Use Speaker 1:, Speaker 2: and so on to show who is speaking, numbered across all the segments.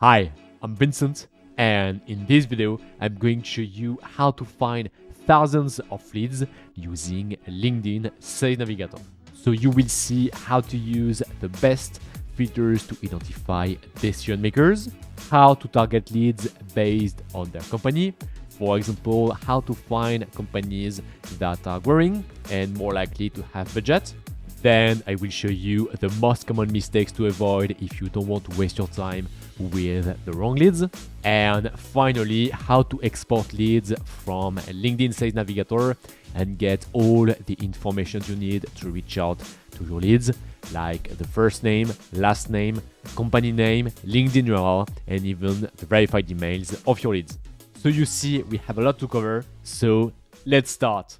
Speaker 1: Hi, I'm Vincent, and in this video, I'm going to show you how to find thousands of leads using LinkedIn Sales Navigator. So you will see how to use the best filters to identify decision makers, how to target leads based on their company, for example, how to find companies that are growing and more likely to have budget. Then I will show you the most common mistakes to avoid if you don't want to waste your time with the wrong leads. And finally, how to export leads from LinkedIn Sales Navigator and get all the information you need to reach out to your leads, like the first name, last name, company name, LinkedIn URL, and even the verified emails of your leads. So you see, we have a lot to cover, so let's start.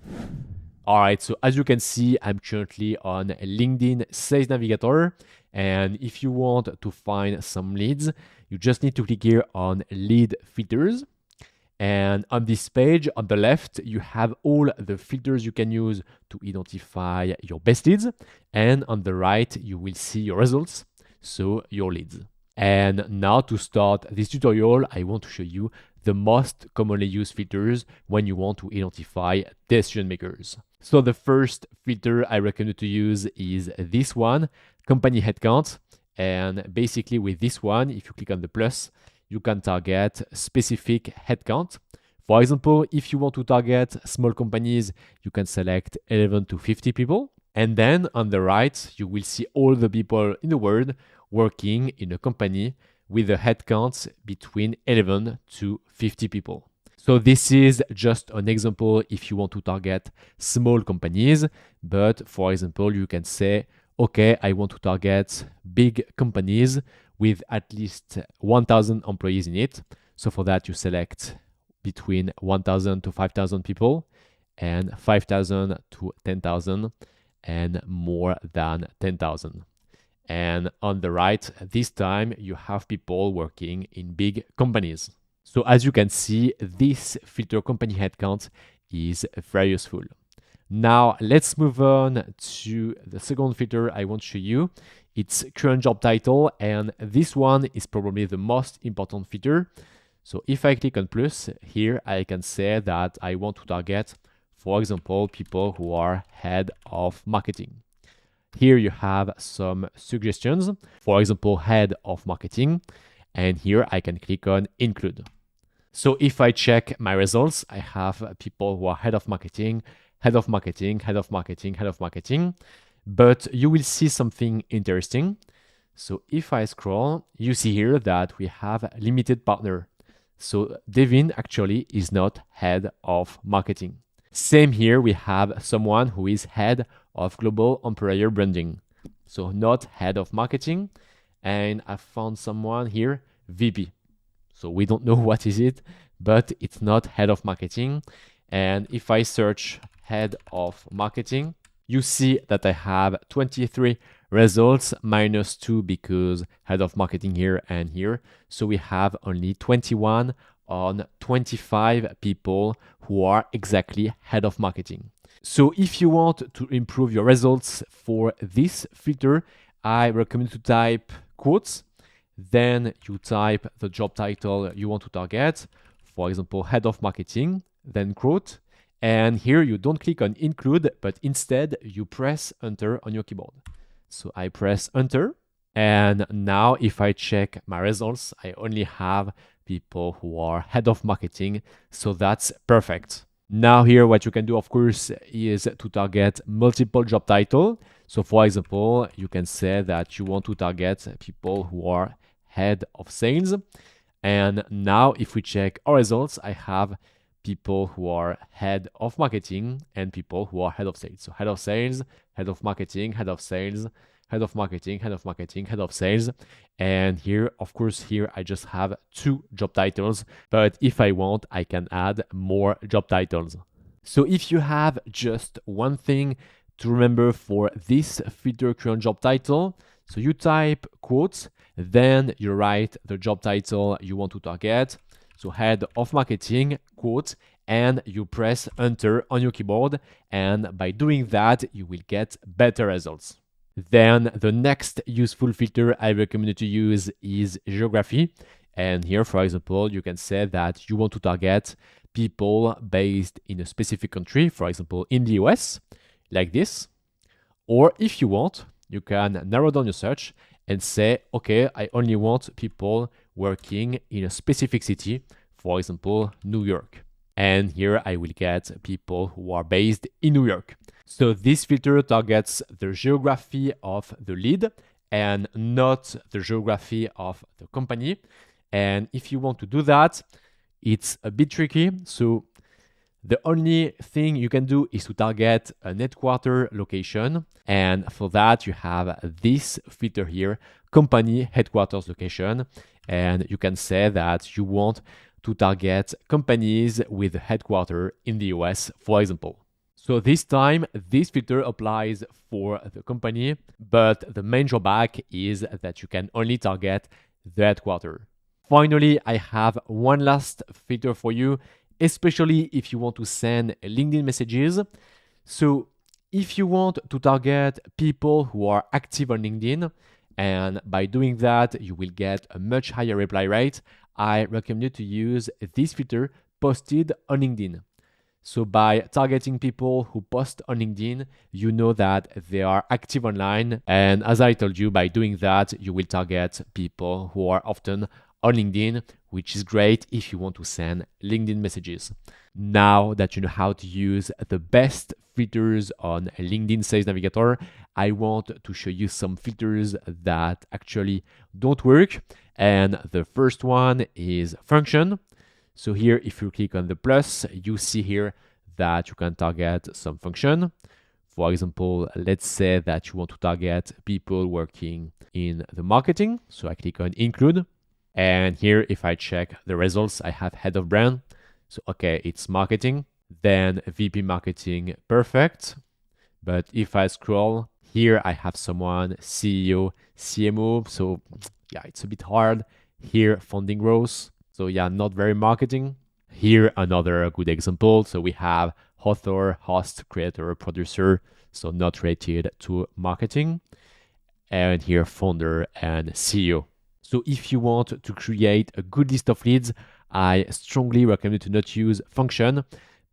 Speaker 1: All right, so as you can see, I'm currently on LinkedIn Sales Navigator. And if you want to find some leads, you just need to click here on lead filters. And on this page on the left, you have all the filters you can use to identify your best leads. And on the right, you will see your results, so your leads. And now to start this tutorial, I want to show you the most commonly used filters when you want to identify decision makers. So the first filter I recommend to use is this one, company headcount. And basically with this one, if you click on the plus, you can target specific headcount. For example, if you want to target small companies, you can select 11 to 50 people. And then on the right, you will see all the people in the world working in a company with a headcount between 11 to 50 people. So this is just an example if you want to target small companies, but for example, you can say, okay, I want to target big companies with at least 1,000 employees in it. So for that, you select between 1,000 to 5,000 people and 5,000 to 10,000 and more than 10,000. And on the right, this time you have people working in big companies. So as you can see, this filter company headcount is very useful. Now let's move on to the second filter I want to show you. It's current job title, and this one is probably the most important filter. So if I click on plus here, I can say that I want to target, for example, people who are head of marketing. Here you have some suggestions, for example, head of marketing, and here I can click on include. So if I check my results, I have people who are head of marketing, head of marketing, head of marketing, head of marketing, but you will see something interesting. So if I scroll, you see here that we have a limited partner. So Devin actually is not head of marketing. Same here, we have someone who is head of global employer branding. So not head of marketing. And I found someone here, VP. So we don't know what is it, but it's not head of marketing. And if I search head of marketing, you see that I have 23 results minus 2 because head of marketing here and here. So we have only 21 on 25 people who are exactly head of marketing. So if you want to improve your results for this filter, I recommend to type quotes. Then you type the job title you want to target, for example, head of marketing, then quote. And here you don't click on include, but instead you press enter on your keyboard. So I press enter. And now if I check my results, I only have people who are head of marketing. So that's perfect. Now here, what you can do, of course, is to target multiple job titles. So for example, you can say that you want to target people who are head of sales. And now if we check our results, I have people who are head of marketing and people who are head of sales. So head of sales, head of marketing, head of sales, head of marketing, head of marketing, head of sales. And here, of course, here I just have 2 job titles, but if I want, I can add more job titles. So if you have just one thing to remember for this filter current job title, so you type quotes, then you write the job title you want to target. So head of marketing, quote, and you press enter on your keyboard. And by doing that, you will get better results. Then the next useful filter I recommend to use is geography. And here, for example, you can say that you want to target people based in a specific country, for example, in the US, like this. Or if you want, you can narrow down your search and say, okay, I only want people working in a specific city, for example, New York. And here I will get people who are based in New York. So this filter targets the geography of the lead and not the geography of the company. And if you want to do that, it's a bit tricky. So the only thing you can do is to target a headquarter location. And for that, you have this filter here, company headquarters location. And you can say that you want to target companies with a headquarter in the US, for example. So this time, this filter applies for the company, but the main drawback is that you can only target the headquarter. Finally, I have one last filter for you, especially if you want to send LinkedIn messages. So if you want to target people who are active on LinkedIn, and by doing that, you will get a much higher reply rate, I recommend you to use this filter, posted on LinkedIn. So by targeting people who post on LinkedIn, you know that they are active online. And as I told you, by doing that, you will target people who are often on LinkedIn, which is great if you want to send LinkedIn messages. Now that you know how to use the best filters on LinkedIn Sales Navigator, I want to show you some filters that actually don't work. And the first one is function. So here, if you click on the plus, you see here that you can target some function. For example, let's say that you want to target people working in the marketing. So I click on include. And here, if I check the results, I have head of brand. So, okay, it's marketing. Then VP marketing, perfect. But if I scroll, here I have someone, CEO, CMO. So yeah, it's a bit hard. Here, funding growth. So yeah, not very marketing. Here, another good example. So we have author, host, creator, producer. So not related to marketing. And here, founder and CEO. So if you want to create a good list of leads, I strongly recommend you to not use function,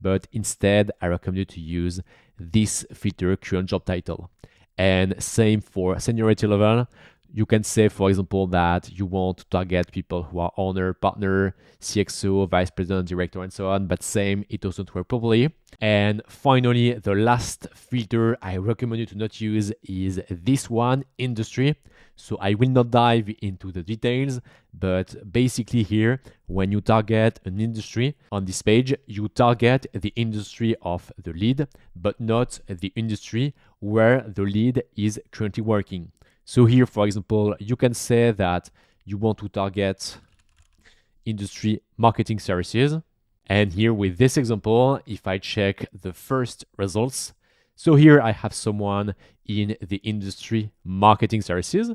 Speaker 1: but instead I recommend you to use this filter, current job title. And same for seniority level. You can say, for example, that you want to target people who are owner, partner, CXO, vice president, director, and so on, but same, it doesn't work properly. And finally, the last filter I recommend you to not use is this one, industry. So I will not dive into the details, but basically here, when you target an industry on this page, you target the industry of the lead, but not the industry where the lead is currently working. So here, for example, you can say that you want to target industry marketing services. And here with this example, if I check the first results, so here I have someone in the industry marketing services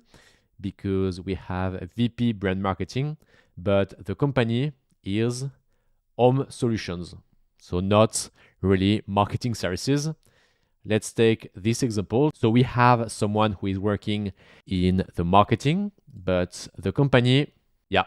Speaker 1: because we have a VP brand marketing, but the company is Home Solutions. So not really marketing services. Let's take this example. So we have someone who is working in the marketing, but the company,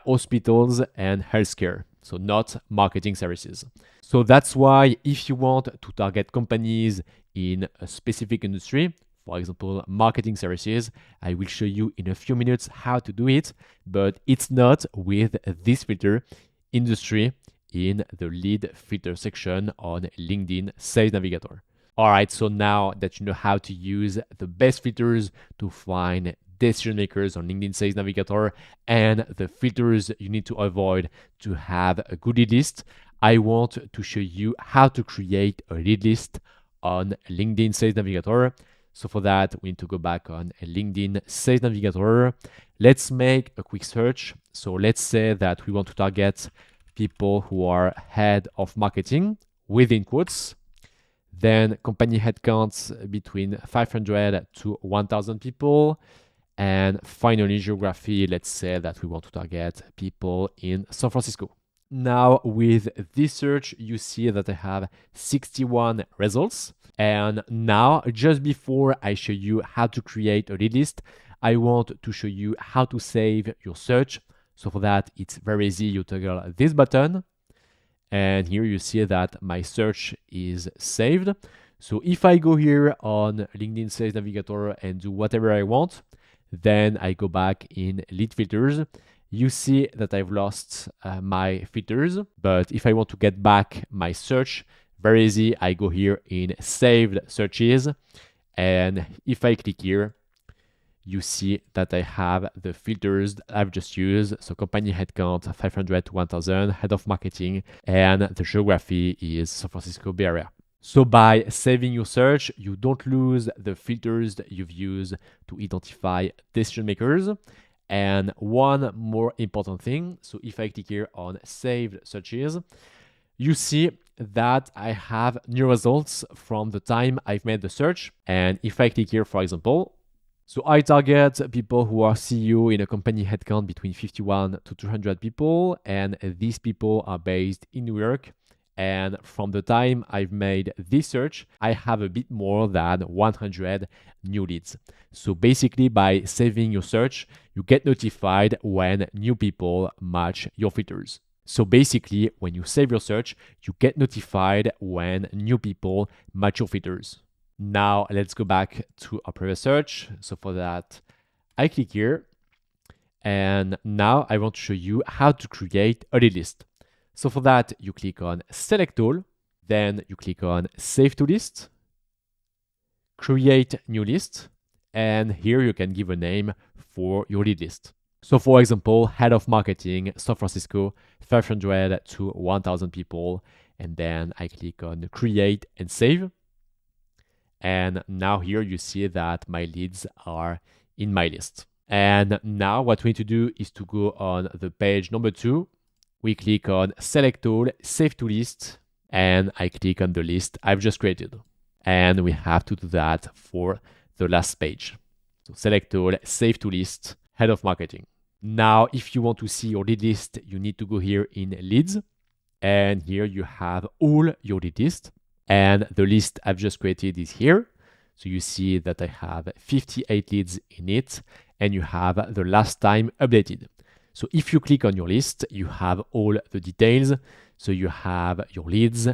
Speaker 1: hospitals and healthcare. So not marketing services. So that's why if you want to target companies in a specific industry, for example, marketing services, I will show you in a few minutes how to do it, but it's not with this filter, industry, in the lead filter section on LinkedIn Sales Navigator. All right, so now that you know how to use the best filters to find decision makers on LinkedIn Sales Navigator and the filters you need to avoid to have a good lead list, I want to show you how to create a lead list on LinkedIn Sales Navigator. So for that, we need to go back on LinkedIn Sales Navigator. Let's make a quick search. So let's say that we want to target people who are head of marketing within quotes. Then company headcounts between 500 to 1,000 people. And finally, geography, let's say that we want to target people in San Francisco. Now with this search, you see that I have 61 results. And now, just before I show you how to create a lead list, I want to show you how to save your search. So for that, it's very easy. You toggle this button, and here you see that my search is saved. So if I go here on LinkedIn Sales Navigator and do whatever I want, then I go back in lead filters. You see that I've lost my filters, but if I want to get back my search, very easy. I go here in saved searches, and if I click here, you see that I have the filters I've just used. So company headcount 500 to 1000, head of marketing, and the geography is San Francisco Bay Area. So by saving your search, you don't lose the filters that you've used to identify decision makers. And one more important thing, so if I click here on saved searches, you see that I have new results from the time I've made the search. And if I click here, for example, so I target people who are CEO in a company headcount between 51 to 200 people, and these people are based in New York. And from the time I've made this search, I have a bit more than 100 new leads. So basically, by saving your search, you get notified when new people match your filters. So basically, when you save your search, you get notified when new people match your filters. Now let's go back to our previous search. So for that, I click here. And now I want to show you how to create a lead list. So for that, you click on Select All, then you click on Save to List, Create New List, and here you can give a name for your lead list. So for example, Head of Marketing, San Francisco, 500 to 1000 people, and then I click on Create and Save. And now here you see that my leads are in my list. And now what we need to do is to go on the page number 2. We click on Select All, Save to List, and I click on the list I've just created. And we have to do that for the last page. So Select All, Save to List, Head of Marketing. Now, if you want to see your lead list, you need to go here in Leads. And here you have all your lead list. And the list I've just created is here. So you see that I have 58 leads in it, and you have the last time updated. So if you click on your list, you have all the details. So you have your leads,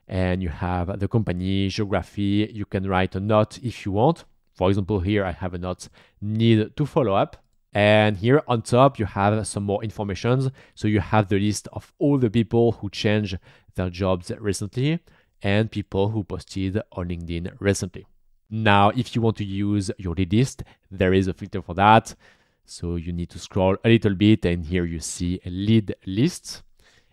Speaker 1: and you have the company, geography. You can write a note if you want. For example, here I have a note, need to follow up. And here on top, you have some more information. So you have the list of all the people who changed their jobs recently and people who posted on LinkedIn recently. Now, if you want to use your lead list, there is a filter for that. So you need to scroll a little bit, and here you see a lead list.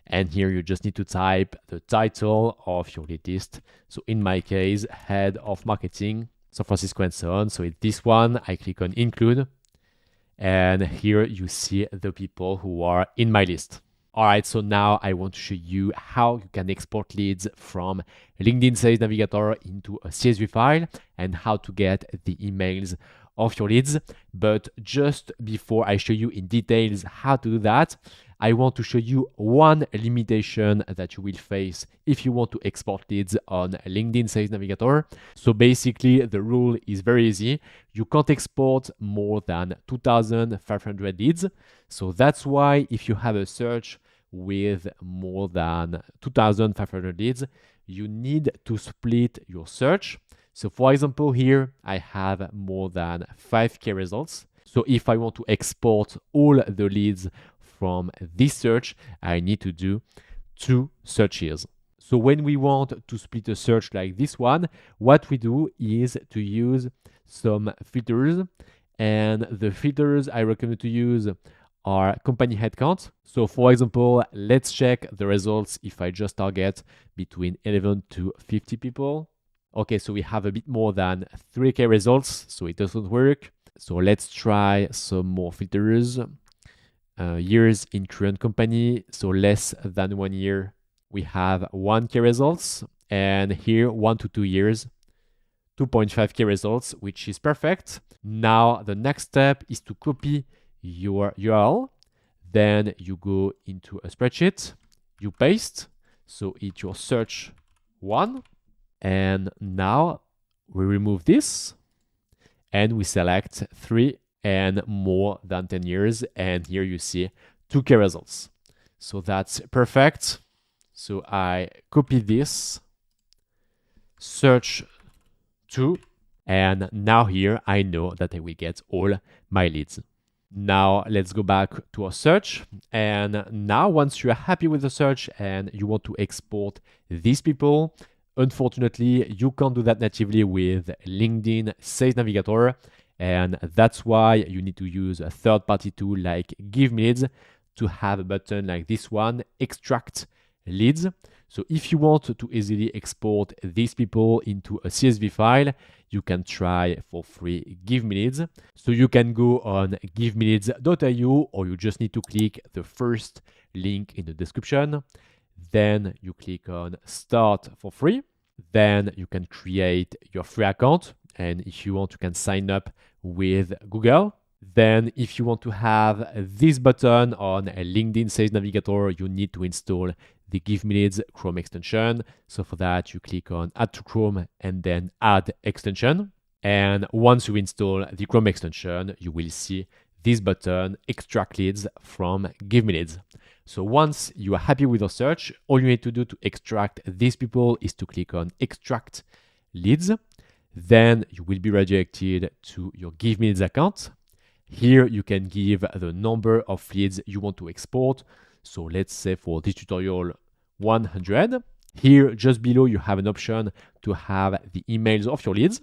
Speaker 1: And here you just need to type the title of your lead list. So in my case, Head of Marketing, San Francisco and so on. So it's this one. I click on Include. And here you see the people who are in my list. All right, so now I want to show you how you can export leads from LinkedIn Sales Navigator into a CSV file and how to get the emails of your leads. But just before I show you in details how to do that, I want to show you one limitation that you will face if you want to export leads on LinkedIn Sales Navigator. So basically, the rule is very easy. You can't export more than 2,500 leads. So that's why if you have a search with more than 2,500 leads, you need to split your search. So for example, here I have more than 5K results. So if I want to export all the leads from this search, I need to do 2 searches. So when we want to split a search like this one, what we do is to use some filters. And the filters I recommend to use are company headcount. So for example, let's check the results if I just target between 11 to 50 people. Okay, so we have a bit more than 3K results, so it doesn't work. So let's try some more filters. Years in current company, so less than 1 year, we have 1K results, and here 1 to 2 years, 2.5K results, which is perfect. Now the next step is to copy your URL. Then you go into a spreadsheet, you paste, so it's your search 1, and now we remove this and we select 3 and more than 10 years, and here you see 2K results. So that's perfect. So I copy this, search to, and now here I know that I will get all my leads. Now let's go back to our search. And now once you are happy with the search and you want to export these people, unfortunately, you can't do that natively with LinkedIn Sales Navigator. And that's why you need to use a third-party tool like GiveMeLeads to have a button like this one, extract leads. So if you want to easily export these people into a CSV file, you can try for free GiveMeLeads. So you can go on givemeleads.io, or you just need to click the first link in the description. Then you click on start for free. Then you can create your free account. And if you want, you can sign up with Google. Then if you want to have this button on a LinkedIn Sales Navigator, you need to install the GiveMeLeads Chrome extension. So for that, you click on Add to Chrome and then Add Extension. And once you install the Chrome extension, you will see this button, Extract Leads from GiveMeLeads. So once you are happy with your search, all you need to do to extract these people is to click on Extract Leads. Then you will be redirected to your GiveMeLeads account. Here you can give the number of leads you want to export. So let's say for this tutorial, 100. Here just below you have an option to have the emails of your leads.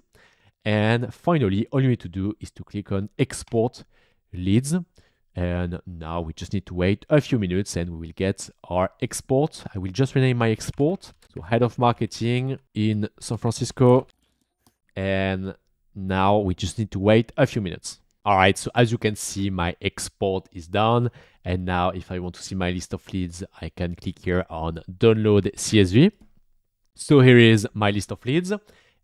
Speaker 1: And finally, all you need to do is to click on Export Leads. And now we just need to wait a few minutes and we will get our export. I will just rename my export. So Head of Marketing in San Francisco. And now we just need to wait a few minutes. All right, so as you can see, my export is done. And now if I want to see my list of leads, I can click here on Download CSV. So here is my list of leads.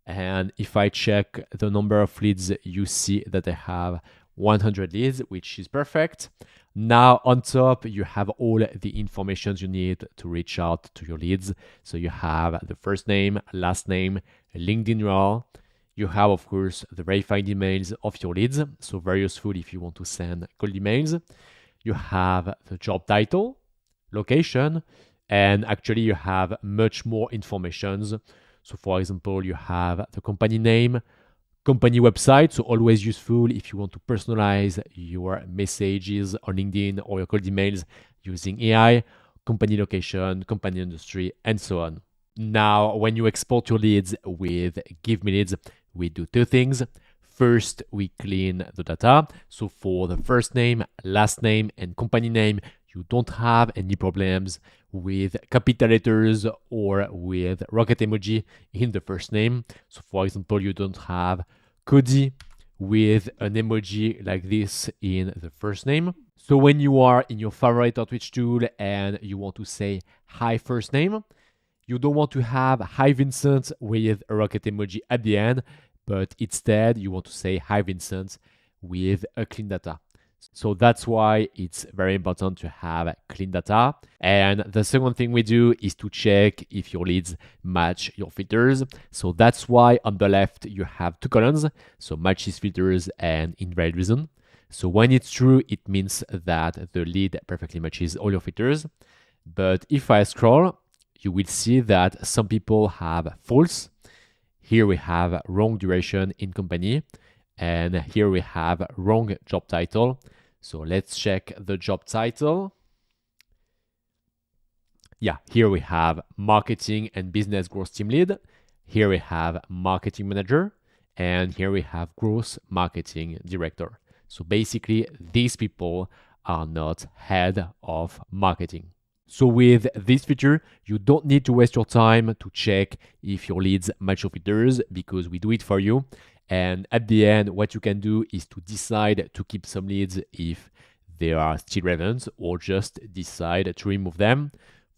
Speaker 1: And if I check the number of leads, you see that I have 100 leads, which is perfect. Now on top, you have all the information you need to reach out to your leads. So you have the first name, last name, LinkedIn URL. You have, of course, the verified emails of your leads. So very useful if you want to send cold emails. You have the job title, location, and actually you have much more information. So for example, you have the company name, company website. So always useful if you want to personalize your messages on LinkedIn or your cold emails using AI, company location, company industry, and so on. Now, when you export your leads with GiveMeLeads, we do two things. First, we clean the data. So for the first name, last name, and company name, you don't have any problems with capital letters or with rocket emoji in the first name. So for example, you don't have Cody with an emoji like this in the first name. So when you are in your favorite outreach tool and you want to say hi first name, you don't want to have hi Vincent with a rocket emoji at the end, but instead you want to say hi Vincent with a clean data. So that's why it's very important to have clean data. And the second thing we do is to check if your leads match your filters. So that's why on the left you have two columns, so matches filters and invalid reason. So when it's true, it means that the lead perfectly matches all your filters. But if I scroll, you will see that some people have false. Here we have wrong duration in company, and here we have wrong job title. So let's check the job title. Yeah, here we have marketing and business growth team lead. Here we have marketing manager, and here we have growth marketing director. So basically, these people are not head of marketing. So with this feature, you don't need to waste your time to check if your leads match your filters because we do it for you. And at the end, what you can do is to decide to keep some leads if they are still relevant or just decide to remove them.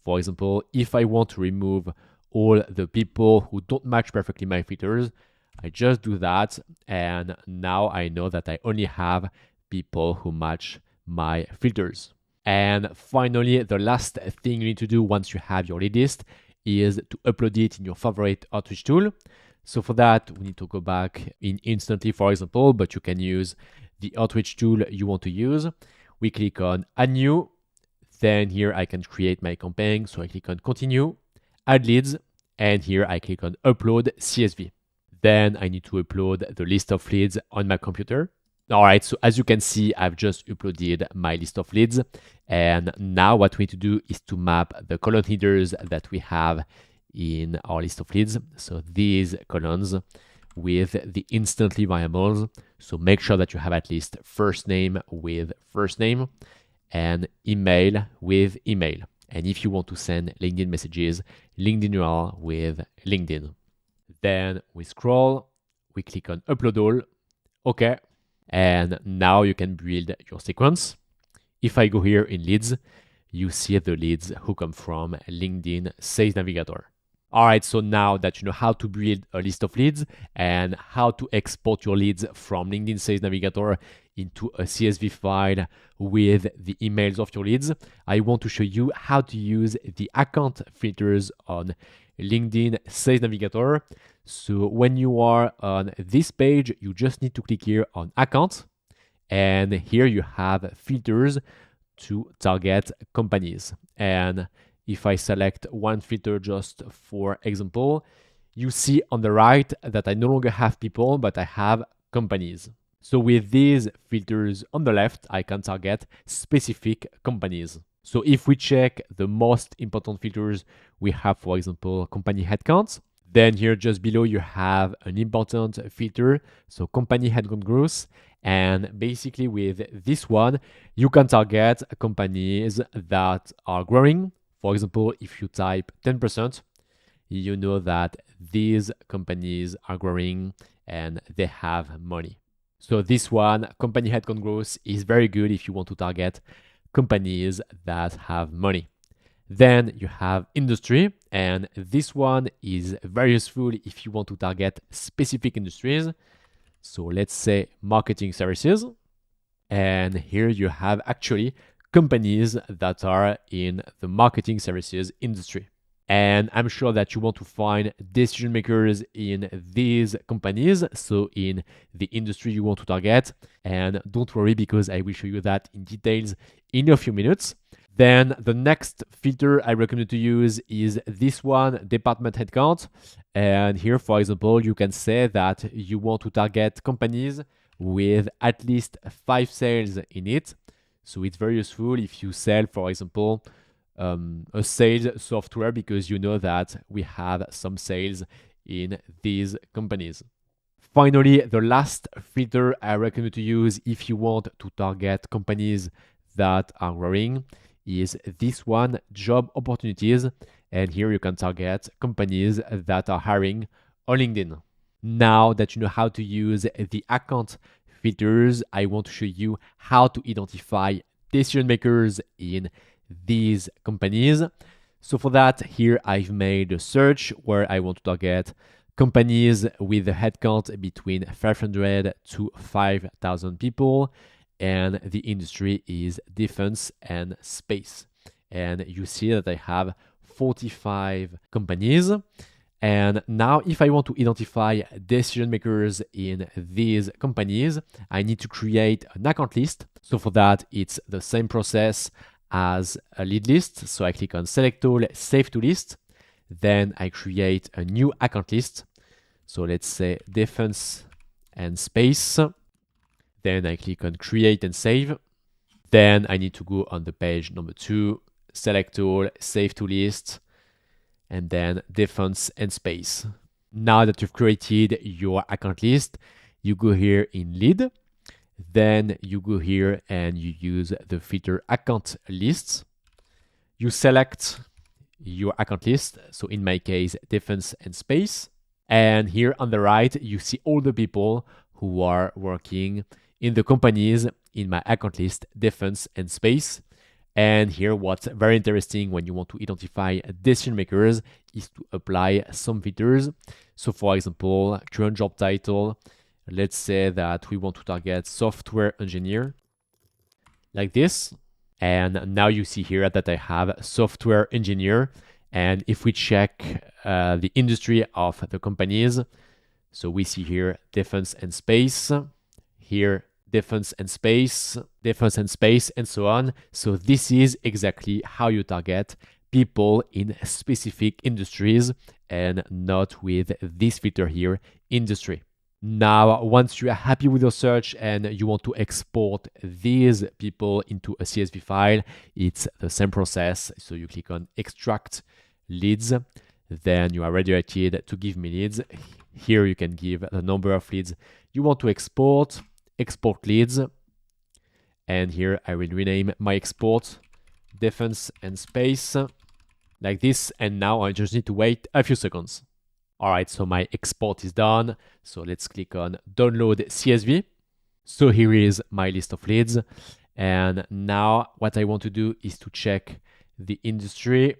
Speaker 1: For example, if I want to remove all the people who don't match perfectly my filters, I just do that. And now I know that I only have people who match my filters. And finally, the last thing you need to do once you have your lead list is to upload it in your favorite outreach tool. So for that, we need to go back in Instantly, for example, but you can use the outreach tool you want to use. We click on Add New, Then here I can create my campaign. So I click on continue, add leads, and here I click on upload CSV. Then I need to upload the list of leads on my computer. All right, so as you can see, I've just uploaded my list of leads. And now what we need to do is to map the column headers that we have in our list of leads. So these columns with the instantly variables. So make sure that you have at least first name with first name and email with email. And if you want to send LinkedIn messages, LinkedIn URL with LinkedIn. Then we scroll, we click on upload all, okay. And now you can build your sequence. If I go here in leads, you see the leads who come from LinkedIn Sales Navigator. All right, so now that you know how to build a list of leads and how to export your leads from LinkedIn Sales Navigator into a CSV file with the emails of your leads, I want to show you how to use the account filters on LinkedIn Sales Navigator. So when you are on this page, you just need to click here on account, and here you have filters to target companies. And if I select one filter just for example, you see on the right that I no longer have people, but I have companies. So with these filters on the left, I can target specific companies. So if we check the most important filters, we have, for example, company headcount. Then here just below, you have an important filter, so company headcount growth. And basically with this one, you can target companies that are growing. For example, if you type 10%, you know that these companies are growing and they have money. So this one, company headcount growth, is very good if you want to target companies that have money. Then you have industry, and this one is very useful if you want to target specific industries. So let's say marketing services. And here you have actually companies that are in the marketing services industry. And I'm sure that you want to find decision makers in these companies, so in the industry you want to target. And don't worry, because I will show you that in details in a few minutes. Then the next filter I recommend to use is this one, department headcount. And here, for example, you can say that you want to target companies with at least 5 sales in it. So it's very useful if you sell, for example, a sales software, because you know that we have some sales in these companies. Finally, the last filter I recommend to use if you want to target companies that are growing is this one, job opportunities. And here you can target companies that are hiring on LinkedIn. Now that you know how to use the account filters, I want to show you how to identify decision makers in these companies. So for that, here I've made a search where I want to target companies with a headcount between 500 to 5,000 people. And the industry is defense and space. And you see that I have 45 companies. And now if I want to identify decision makers in these companies, I need to create an account list. So for that, it's the same process as a lead list. So I click on select all, save to list. Then I create a new account list. So let's say defense and space. Then I click on create and save. Then I need to go on the page number 2, select all, save to list, and then defense and space. Now that you've created your account list, you go here in lead. Then you go here and you use the filter account lists. You select your account list. So in my case, defense and space. And here on the right, you see all the people who are working in the companies in my account list, defense and space. And here, what's very interesting when you want to identify decision makers is to apply some filters. So for example, current job title, let's say that we want to target software engineer like this. And now you see here that I have software engineer. And if we check the industry of the companies, so we see here defense and space, here defense and space, and so on. So this is exactly how you target people in specific industries and not with this filter here, industry. Now, once you are happy with your search and you want to export these people into a CSV file, it's the same process. So you click on extract leads, then you are redirected to GiveMeLeads. Here you can give the number of leads you want to export leads. And here I will rename my export defense and space like this. And now I just need to wait a few seconds. All right, so my export is done. So let's click on download CSV. So here is my list of leads. And now what I want to do is to check the industry.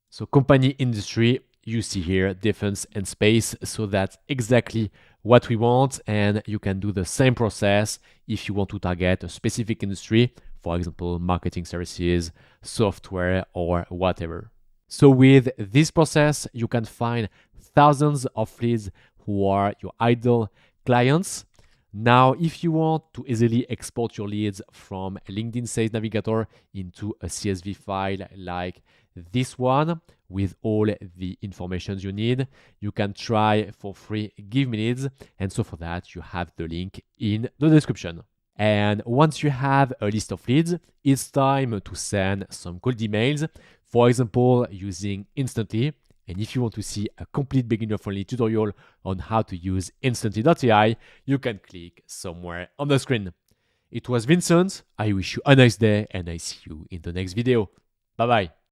Speaker 1: So company industry, you see here defense and space. So that's exactly what we want. And you can do the same process if you want to target a specific industry, for example, marketing services, software, or whatever. So with this process, you can find thousands of leads who are your ideal clients. Now, if you want to easily export your leads from LinkedIn Sales Navigator into a CSV file like this one with all the information you need, you can try for free GiveMeLeads. And so for that, you have the link in the description. And once you have a list of leads, it's time to send some cold emails, for example, using Instantly. And if you want to see a complete beginner-friendly tutorial on how to use Instantly.ai, you can click somewhere on the screen. It was Vincent. I wish you a nice day and I see you in the next video. Bye-bye.